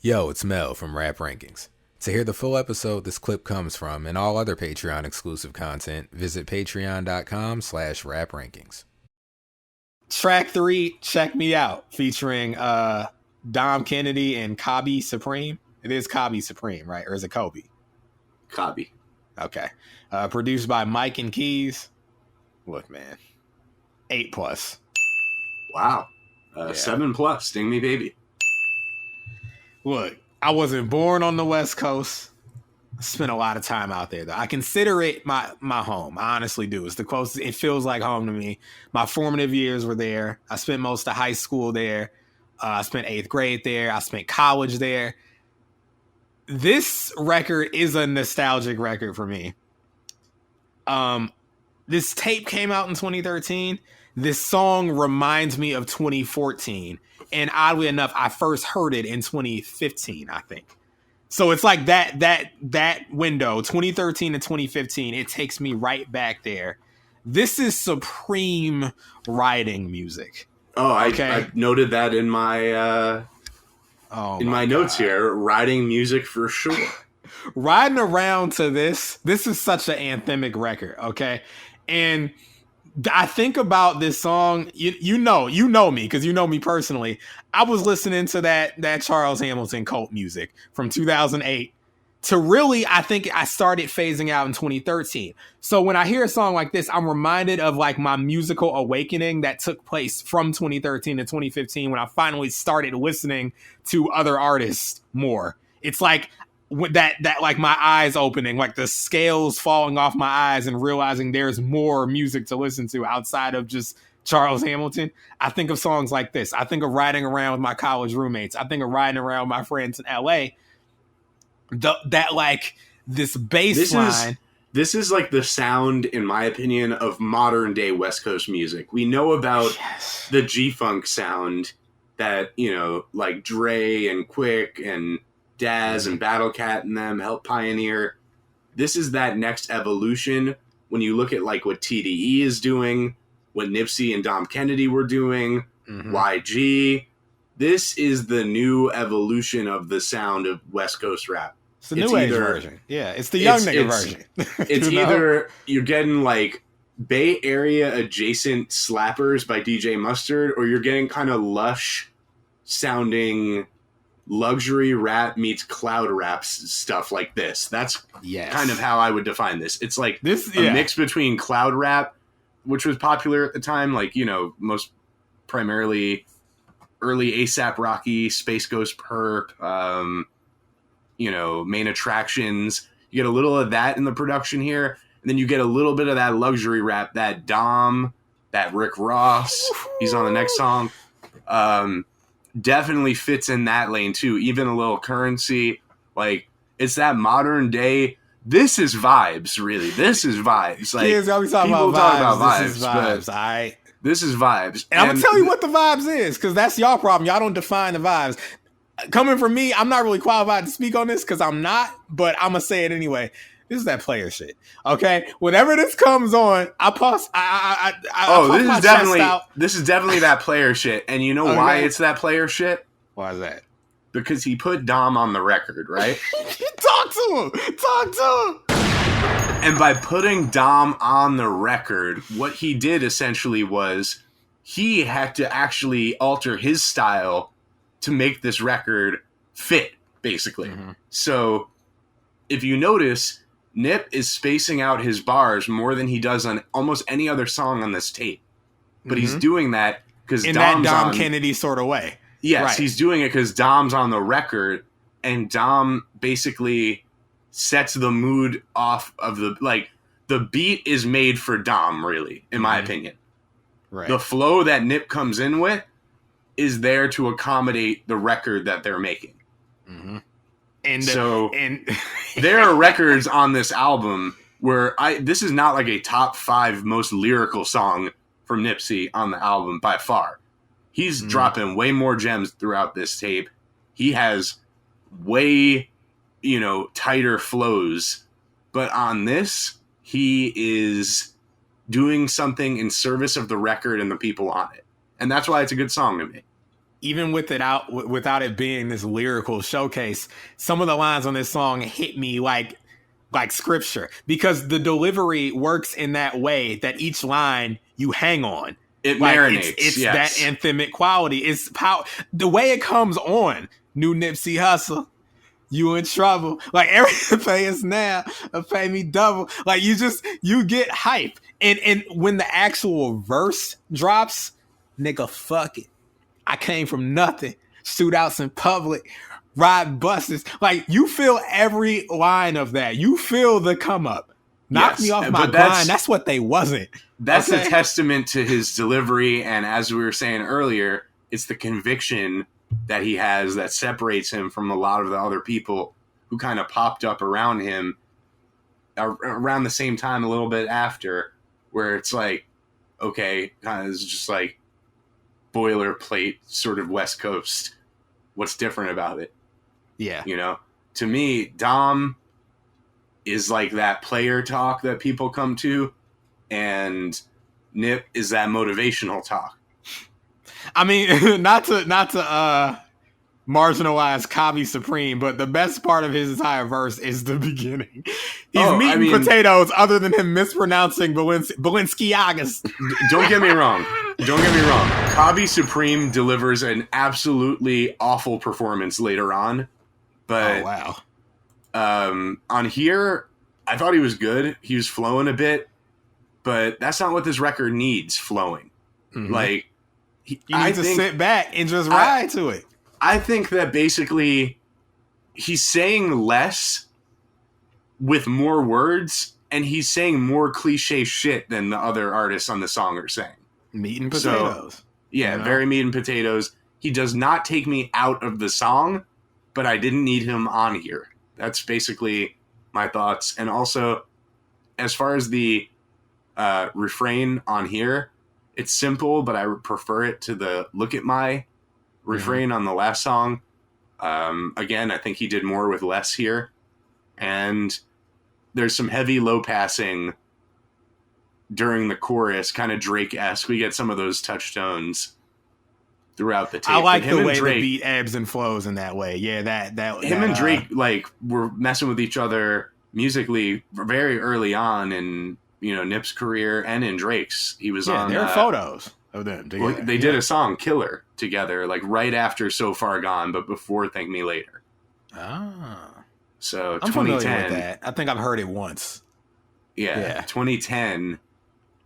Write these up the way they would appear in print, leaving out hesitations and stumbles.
Yo, it's Mel from Rap Rankings. To hear the full episode this clip comes from and all other Patreon exclusive content, visit patreon.com/raprankings. Track 3, Check Me Out, featuring Dom Kennedy and Kobe Supreme. It is Kobe Supreme, right? Or is it Kobe? Kobe. Okay. Produced by Mike and Keys. Look, man. 8+. Wow. 7+. Sting Me Baby. Look, I wasn't born on the West Coast. I spent a lot of time out there, though. I consider it my home. I honestly do. It's the closest. It feels like home to me. My formative years were there. I spent most of high school there. I spent 8th grade there. I spent college there. This record is a nostalgic record for me. This tape came out in 2013. This song reminds me of 2014. And oddly enough, I first heard it in 2015, I think. So it's like that window, 2013 to 2015, it takes me right back there. This is supreme writing music. Oh, I noted that in my my notes here. Writing music for sure. Riding around to this is such an anthemic record, okay? And I think about this song, you know me because you know me personally. I was listening to that Charles Hamilton cult music from 2008 to really, I think I started phasing out in 2013. So when I hear a song like this, I'm reminded of like my musical awakening that took place from 2013 to 2015 when I finally started listening to other artists more. It's like that like my eyes opening, like the scales falling off my eyes and realizing there's more music to listen to outside of just Charles Hamilton. I think of songs like this. I think of riding around with my college roommates. I think of riding around with my friends in LA. That like this bass line. This is like the sound, in my opinion, of modern day West Coast music. We know about the G-Funk sound that, you know, like Dre and Quick and Daz and Battle Cat and them helped pioneer. This is that next evolution. When you look at like what TDE is doing, what Nipsey and Dom Kennedy were doing, YG, this is the new evolution of the sound of West Coast rap. It's the new age version. Yeah, it's the young nigga version. It's either you're getting like Bay Area adjacent slappers by DJ Mustard, or you're getting kind of lush sounding luxury rap meets cloud rap stuff like this. That's kind of how I would define this. It's like a mix between cloud rap, which was popular at the time, like, you know, most primarily early ASAP Rocky, Space Ghost Perp, you know, Main Attractions. You get a little of that in the production here, and then you get a little bit of that luxury rap, that Dom, that Rick Ross. He's on the next song. Definitely fits in that lane too. Even a little Currency, like it's that modern day. This is vibes, really. This is vibes. Like people talk about vibes. This is vibes. This is vibes. And I'm gonna tell you what the vibes is, because that's y'all problem. Y'all don't define the vibes. Coming from me, I'm not really qualified to speak on this because I'm not, but I'm gonna say it anyway. This is that player shit. Okay, whenever this comes on, I pause. This is definitely that player shit. And you know why it's that player shit? Why is that? Because he put Dom on the record, right? Talk to him. And by putting Dom on the record, what he did essentially was he had to actually alter his style to make this record fit, basically. So if you notice, Nip is spacing out his bars more than he does on almost any other song on this tape. But he's doing that because Dom's that Dom Kennedy sort of way. Yes, right. He's doing it because Dom's on the record, and Dom basically sets the mood off of the beat is made for Dom, really, in my opinion. Right. The flow that Nip comes in with is there to accommodate the record that they're making. And there are records on this album where this is not like a top 5 most lyrical song from Nipsey on the album by far. He's dropping way more gems throughout this tape. He has way, tighter flows. But on this, he is doing something in service of the record and the people on it. And that's why it's a good song to me. even without it being this lyrical showcase, some of the lines on this song hit me like scripture, because the delivery works in that way that each line you hang on. It marinates. It's yes. that anthemic quality. It's the way it comes on. New Nipsey Hussle, you in trouble. Like, everything pay us now, or pay me double. Like, you get hype. And when the actual verse drops, nigga, fuck it. I came from nothing. Shootouts in public, ride buses. Like, you feel every line of that. You feel the come up. Knock me off my grind. That's what they wasn't. That's a testament to his delivery. And as we were saying earlier, it's the conviction that he has that separates him from a lot of the other people who kind of popped up around him around the same time, a little bit after, where it's like, okay, kind of is just like boilerplate sort of West Coast. What's different about it? Yeah. You know, to me, Dom is like that player talk that people come to, and Nip is that motivational talk. I mean, not to marginalize Kabi Supreme, but the best part of his entire verse is the beginning. He's meeting potatoes other than him mispronouncing Balenciagas. Don't get me wrong. Kabi Supreme delivers an absolutely awful performance later on. But on here, I thought he was good. He was flowing a bit, but that's not what this record needs, flowing. Mm-hmm. Like, you need to sit back and just ride to it. I think that basically he's saying less with more words, and he's saying more cliche shit than the other artists on the song are saying. Meat and potatoes. So, yeah, very meat and potatoes. He does not take me out of the song, but I didn't need him on here. That's basically my thoughts. And also, as far as the refrain on here, it's simple, but I would prefer it to the look at my refrain on the last song. Again, I think he did more with less here. And there's some heavy low passing during the chorus, kind of Drake-esque. We get some of those touchstones throughout the tape. I like the way Drake, the beat ebbs and flows in that way. Yeah, that him and Drake like were messing with each other musically very early on in, you know, Nip's career and in Drake's. He was on. There are photos of them together. Well, they did a song "Killer" together, like right after "So Far Gone," but before "Thank Me Later." Ah, so I'm 2010. familiar with that. I think I've heard it once. Yeah, 2010.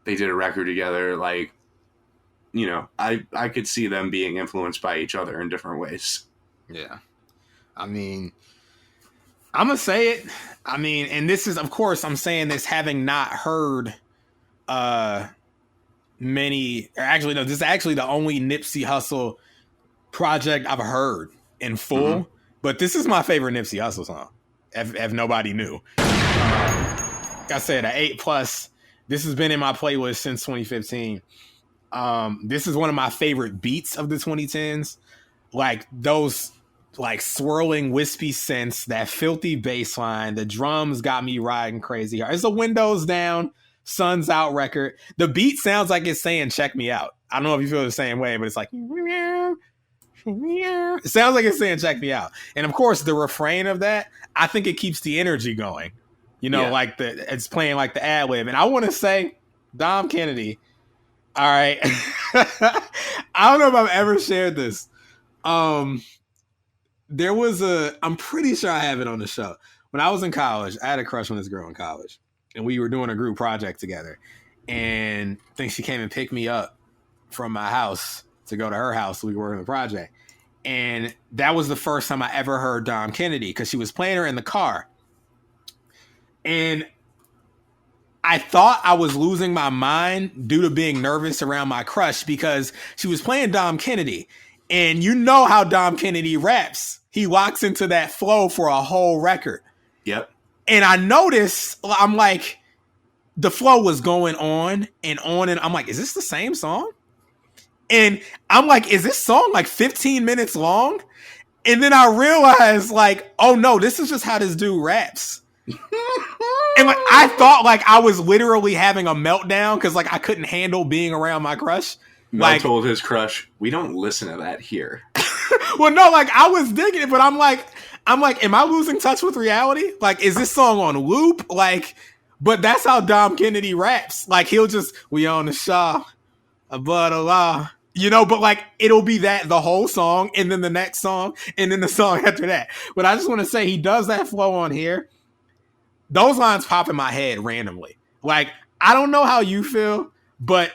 They did a record together. Like, you know, I could see them being influenced by each other in different ways. Yeah. I mean, I'm going to say it. I mean, and this is, of course, I'm saying this having not heard many, or actually, no, this is actually the only Nipsey Hussle project I've heard in full, but this is my favorite Nipsey Hussle song, if nobody knew. Like I said, an 8+. This has been in my playlist since 2015. This is one of my favorite beats of the 2010s. Like those like swirling wispy synths, that filthy bass line, the drums got me riding crazy hard. It's a windows down, sun's out record. The beat sounds like it's saying check me out. I don't know if you feel the same way, but it's like it sounds like it's saying check me out. And of course the refrain of that, I think it keeps the energy going. You know, like it's playing like the ad lib. And I want to say, Dom Kennedy, all right. I don't know if I've ever shared this. There was I'm pretty sure I have it on the show. When I was in college, I had a crush on this girl in college. And we were doing a group project together. And I think she came and picked me up from my house to go to her house so we were working the project. And that was the first time I ever heard Dom Kennedy, because she was playing her in the car. And I thought I was losing my mind due to being nervous around my crush, because she was playing Dom Kennedy. And you know how Dom Kennedy raps. He locks into that flow for a whole record. Yep. And I noticed, I'm like, the flow was going on. And I'm like, is this the same song? And I'm like, is this song like 15 minutes long? And then I realized, like, oh no, this is just how this dude raps. And like I thought like I was literally having a meltdown because like I couldn't handle being around my crush. Mel told his crush, "We don't listen to that here." Well, no, like I was digging it, but I'm like, am I losing touch with reality? Like, is this song on loop? Like, but that's how Dom Kennedy raps. Like, he'll just, we on the Shaw, blah, blah, blah. You know, but like, it'll be that the whole song, and then the next song, and then the song after that. But I just want to say, he does that flow on here. Those lines pop in my head randomly. Like, I don't know how you feel, but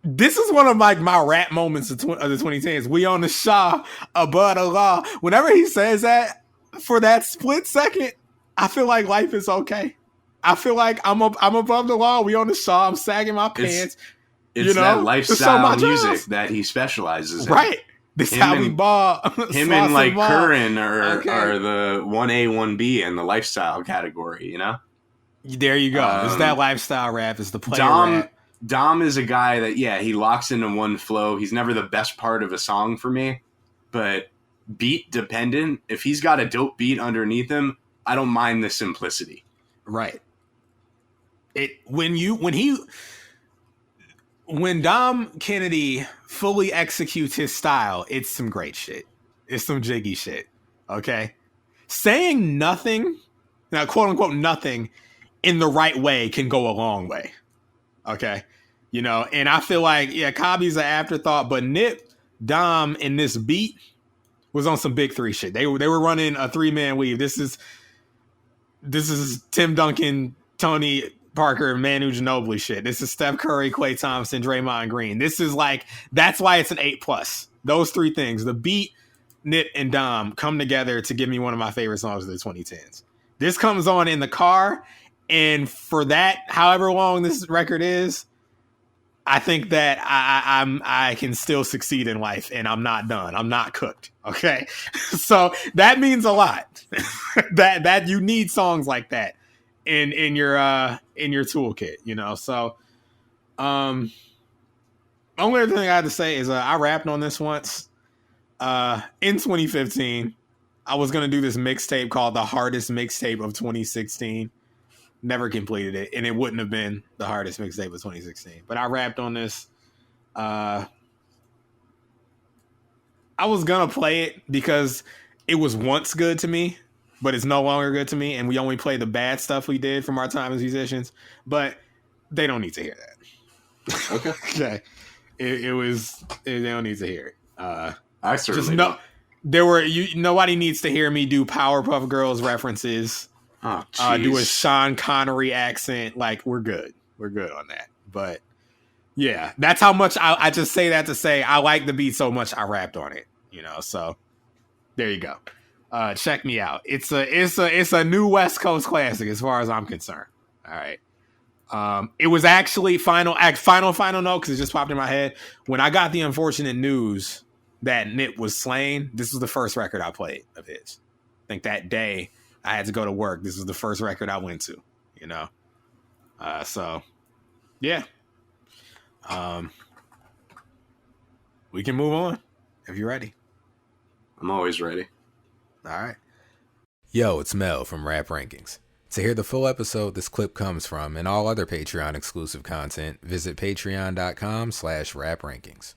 this is one of like my rap moments of the 2010s. We on the Shaw, above the law. Whenever he says that, for that split second, I feel like life is okay. I feel like I'm above the law. We on the Shaw. I'm sagging my pants. It's that lifestyle music that he specializes in. Right. This is how we ball. Him and like Curran are the 1A, 1B in the lifestyle category, you know? There you go. It's that lifestyle rap. It's the player rap. Dom is a guy that, he locks into one flow. He's never the best part of a song for me, but beat dependent. If he's got a dope beat underneath him, I don't mind the simplicity. Right. When Dom Kennedy fully executes his style, it's some great shit. It's some jiggy shit. Okay. Saying nothing, now quote unquote nothing, in the right way can go a long way. Okay. You know, and I feel like, Kabi's an afterthought, but Nip, Dom, and this beat was on some big three shit. They were running a 3-man weave. This is Tim Duncan, Tony Parker, Manu Ginobili shit. This is Steph Curry, Klay Thompson, Draymond Green. This is like, that's why it's an 8+. Those three things, the beat, Nip, and Dom, come together to give me one of my favorite songs of the 2010s. This comes on in the car, and for that, however long this record is, I think that I can still succeed in life, and I'm not done. I'm not cooked. Okay, so that means a lot. that you need songs like that in your toolkit, you know. So, only other thing I had to say is I rapped on this once. In 2015, I was gonna do this mixtape called the hardest mixtape of 2016. Never completed it, and it wouldn't have been the hardest mixtape of 2016. But I rapped on this. I was gonna play it because it was once good to me, but it's no longer good to me, and we only play the bad stuff we did from our time as musicians. But they don't need to hear that. Okay. Okay. They don't need to hear it. I certainly don't. Nobody needs to hear me do Powerpuff Girls references. Oh, do a Sean Connery accent. Like, we're good on that. But yeah, that's how much I just say that to say I like the beat so much I rapped on it, you know. So there you go. Check me out. It's a new West Coast classic as far as I'm concerned. All right. It was actually final note, because it just popped in my head when I got the unfortunate news that Nip was slain. This was the first record I played of his. I think that day I had to go to work. This was the first record I went to, you know? So yeah. We can move on if you're ready. I'm always ready. All right. Yo, it's Mel from Rap Rankings. To hear the full episode this clip comes from and all other Patreon exclusive content, visit patreon.com/raprankings.